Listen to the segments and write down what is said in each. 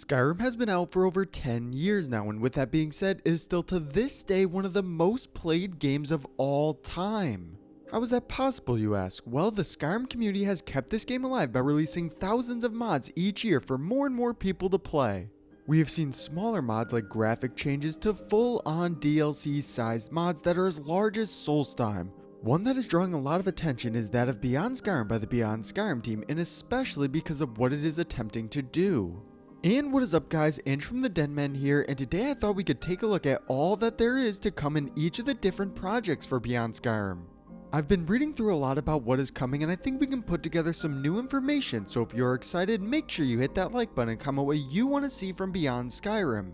Skyrim has been out for over 10 years now, and with that being said, it is still to this day one of the most played games of all time. How is that possible, you ask? Well, the Skyrim community has kept this game alive by releasing thousands of mods each year for more and more people to play. We have seen smaller mods like graphic changes to full-on DLC-sized mods that are as large as Solstheim. One that is drawing a lot of attention is that of Beyond Skyrim by the Beyond Skyrim team, and especially because of what it is attempting to do. And what is up, guys? Inch from the Denman here, and today I thought we could take a look at all that there is to come in each of the different projects for Beyond Skyrim. I've been reading through a lot about what is coming, and I think we can put together some new information, so if you're excited, make sure you hit that like button and comment what you want to see from Beyond Skyrim.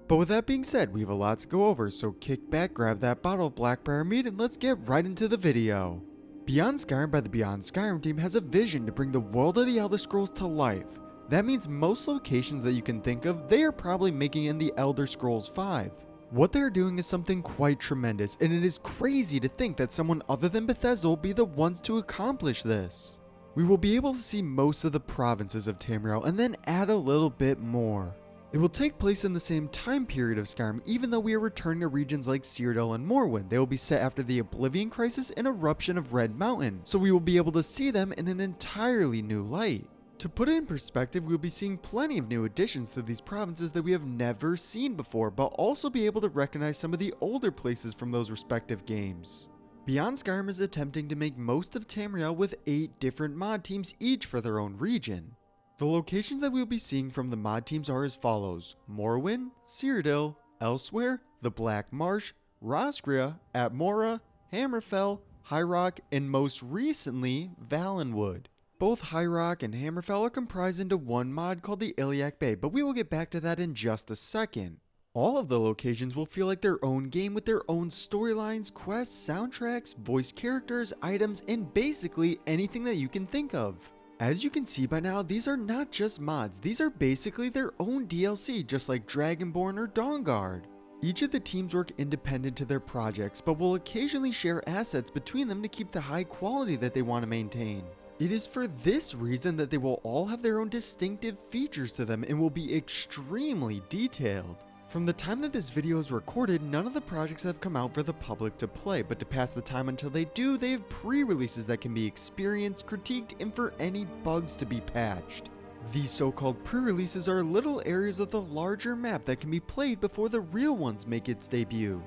But with that being said, we have a lot to go over, so kick back, grab that bottle of Blackbriar mead, and let's get right into the video. Beyond Skyrim by the Beyond Skyrim team has a vision to bring the world of the Elder Scrolls to life. That means most locations that you can think of, they are probably making in the Elder Scrolls V. What they are doing is something quite tremendous, and it is crazy to think that someone other than Bethesda will be the ones to accomplish this. We will be able to see most of the provinces of Tamriel and then add a little bit more. It will take place in the same time period of Skyrim, even though we are returning to regions like Cyrodiil and Morrowind. They will be set after the Oblivion Crisis and eruption of Red Mountain, so we will be able to see them in an entirely new light. To put it in perspective, we'll be seeing plenty of new additions to these provinces that we have never seen before, but also be able to recognize some of the older places from those respective games. Beyond Skyrim is attempting to make most of Tamriel with 8 different mod teams, each for their own region. The locations that we'll be seeing from the mod teams are as follows: Morrowind, Cyrodiil, Elsewhere, the Black Marsh, Rosgria, Atmora, Hammerfell, High Rock, and most recently, Valenwood. Both High Rock and Hammerfell are comprised into one mod called the Iliac Bay, but we will get back to that in just a second. All of the locations will feel like their own game with their own storylines, quests, soundtracks, voice characters, items, and basically anything that you can think of. As you can see by now, these are not just mods, these are basically their own DLC, just like Dragonborn or Dawnguard. Each of the teams work independent to their projects, but will occasionally share assets between them to keep the high quality that they want to maintain. It is for this reason that they will all have their own distinctive features to them and will be extremely detailed. From the time that this video is recorded, none of the projects have come out for the public to play, but to pass the time until they do, they have pre-releases that can be experienced, critiqued, and for any bugs to be patched. These so-called pre-releases are little areas of the larger map that can be played before the real ones make its debut.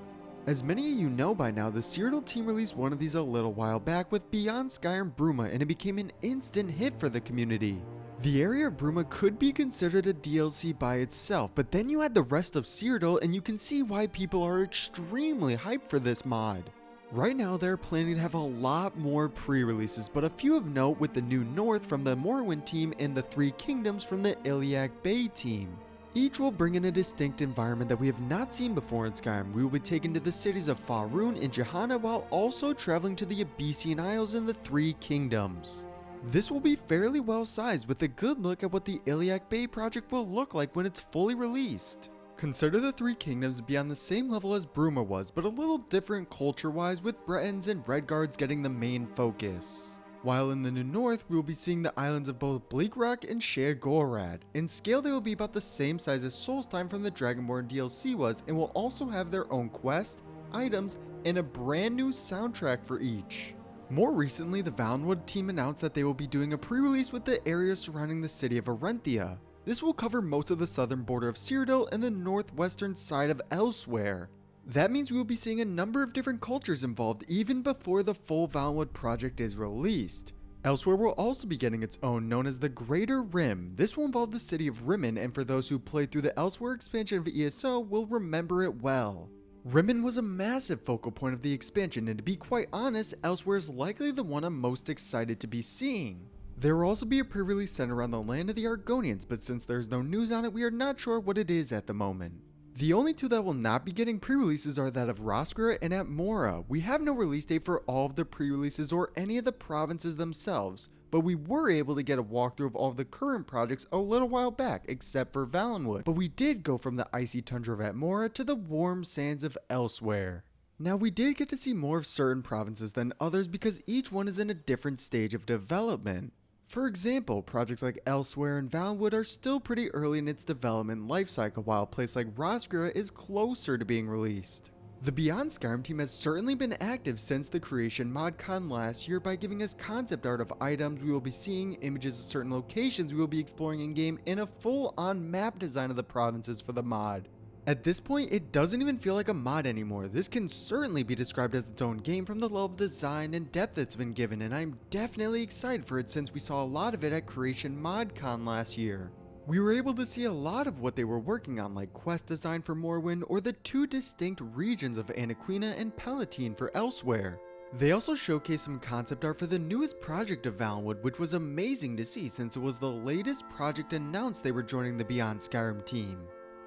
As many of you know by now, the Cyrodiil team released one of these a little while back with Beyond Skyrim Bruma, and it became an instant hit for the community. The area of Bruma could be considered a DLC by itself, but then you add the rest of Cyrodiil and you can see why people are extremely hyped for this mod. Right now they're planning to have a lot more pre-releases, but a few of note with the New North from the Morrowind team and the Three Kingdoms from the Iliac Bay team. Each will bring in a distinct environment that we have not seen before in Skyrim. We will be taken to the cities of Faerûn and Johanna while also traveling to the Abyssinian Isles and the Three Kingdoms. This will be fairly well sized with a good look at what the Iliac Bay project will look like when it's fully released. Consider the Three Kingdoms to be on the same level as Bruma was, but a little different culture wise, with Bretons and Redguards getting the main focus. While in the New North, we will be seeing the islands of both Bleak Rock and Sheogorath. In scale, they will be about the same size as Solstheim from the Dragonborn DLC was, and will also have their own quests, items, and a brand new soundtrack for each. More recently, the Valenwood team announced that they will be doing a pre-release with the area surrounding the city of Arenthia. This will cover most of the southern border of Cyrodiil and the northwestern side of Elsewhere. That means we will be seeing a number of different cultures involved even before the full Valenwood project is released. Elsewhere will also be getting its own, known as the Greater Rim. This will involve the city of Rimmen, and for those who played through the Elsewhere expansion of ESO will remember it well. Rimmen was a massive focal point of the expansion, and to be quite honest, Elsewhere is likely the one I'm most excited to be seeing. There will also be a pre-release centered around the land of the Argonians, but since there's no news on it, we are not sure what it is at the moment. The only two that will not be getting pre-releases are that of Rosgria and Atmora. We have no release date for all of the pre-releases or any of the provinces themselves, but we were able to get a walkthrough of all of the current projects a little while back, except for Valenwood. But we did go from the icy tundra of Atmora to the warm sands of Elsewhere. Now, we did get to see more of certain provinces than others because each one is in a different stage of development. For example, projects like Elsewhere and Valenwood are still pretty early in its development lifecycle, while a place like Rosgura is closer to being released. The Beyond Skyrim team has certainly been active since the creation ModCon last year by giving us concept art of items we will be seeing, images of certain locations we will be exploring in-game, and a full-on map design of the provinces for the mod. At this point, it doesn't even feel like a mod anymore. This can certainly be described as its own game from the level of design and depth it's been given, and I'm definitely excited for it since we saw a lot of it at Creation ModCon last year. We were able to see a lot of what they were working on, like quest design for Morrowind or the two distinct regions of Anaquina and Palatine for Elsewhere. They also showcased some concept art for the newest project of Valenwood, which was amazing to see since it was the latest project announced they were joining the Beyond Skyrim team.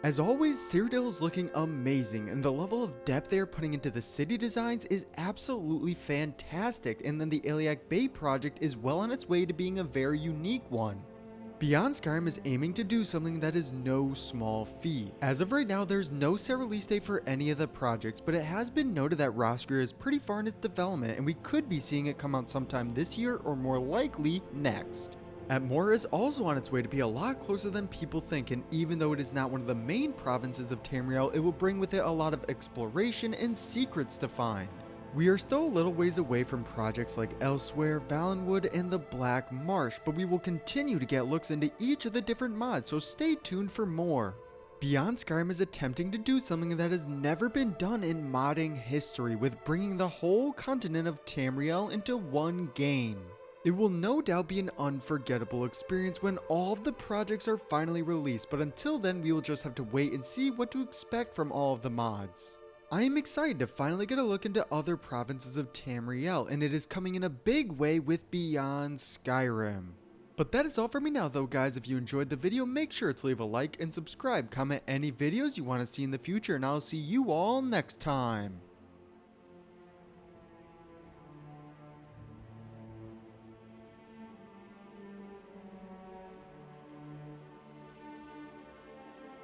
As always, Cyrodiil is looking amazing, and the level of depth they are putting into the city designs is absolutely fantastic, and then the Iliac Bay project is well on its way to being a very unique one. Beyond Skyrim is aiming to do something that is no small feat. As of right now, there's no set release date for any of the projects, but it has been noted that Rosgura is pretty far in its development, and we could be seeing it come out sometime this year or more likely next. Atmora is also on its way to be a lot closer than people think, and even though it is not one of the main provinces of Tamriel, it will bring with it a lot of exploration and secrets to find. We are still a little ways away from projects like Elsewhere, Valenwood, and the Black Marsh, but we will continue to get looks into each of the different mods, so stay tuned for more. Beyond Skyrim is attempting to do something that has never been done in modding history, with bringing the whole continent of Tamriel into one game. It will no doubt be an unforgettable experience when all of the projects are finally released, but until then we will just have to wait and see what to expect from all of the mods. I am excited to finally get a look into other provinces of Tamriel, and it is coming in a big way with Beyond Skyrim. But that is all for me now though, guys. If you enjoyed the video, make sure to leave a like and subscribe, comment any videos you want to see in the future, and I'll see you all next time.